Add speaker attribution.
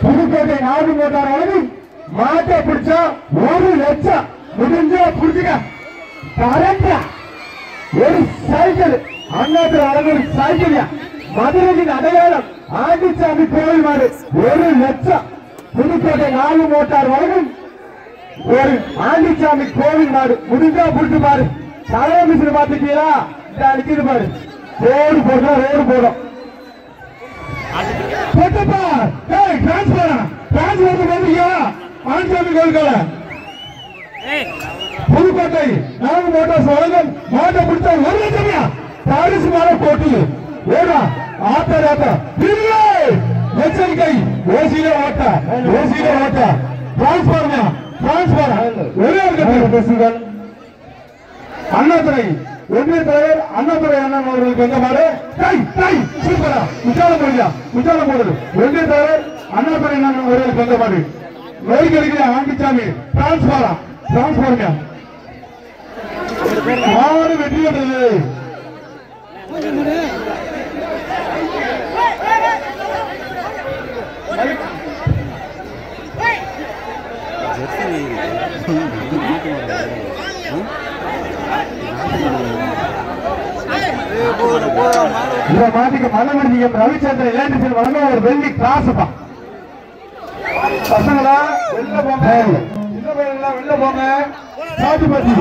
Speaker 1: புதுக்கோட்டை நாடு மோட்டார் அளவு மாட்டை பிடிச்சா 1 லட்சம் முடிஞ்சா புடிச்சுக்க கரெக்டா ஒரு சைக்கிள் அண்ணாத்துல அழகு சைக்கிள் மதுரையின் அடையாளம் ஆண்டிச்சாமி கோவில் மாடு 1 லட்சம் புதுக்கோட்டை நாடு மோட்டார் வழங்கும் ஒரு ஆண்டிச்சாமி கோவில் மாடு முடிஞ்சா புடிச்சு பாரு தலைமை மிஷின் பாத்துட்டீங்களா நிக்குது பாரு ரோடு போடுறோம் ரோடு போடும் புதுக்கோட்டை நான்கு மோட்டார்ஸ் வழங்கும் மாட்டை பிடிச்சா 1 லட்சம் பாரிசு மாலை போட்டு ஓடா ஆட்ட ஆட்ட எச்சரிக்கை ஓசியில ஓட்ட டிரான்ஸ்பர் ஒரே பேசுங்கள் அண்ணாதுரை ஒன்றிய தலைவர் அண்ணாதுரை அண்ணன் அவர்களுக்கு வந்த மாடு சூப்பரா முச்சால போடுது ஒன்றிய தலைவர் அண்ணாதுரை அண்ணன் அவர்களுக்கு வந்த மாடு நோய் கிடைக்கிற ஆண்டிச்சாமி டிரான்ஸ்பர் மாடு வெற்றி பெற்றது இந்த மாட்டுக்கு மலவடியம் ரவிச்சந்திரன் இளைஞர் வழங்க ஒரு வெள்ளி கிளாஸ் பசங்களா வெளில போங்க வெளில போங்க சாட்டுப்பட்டி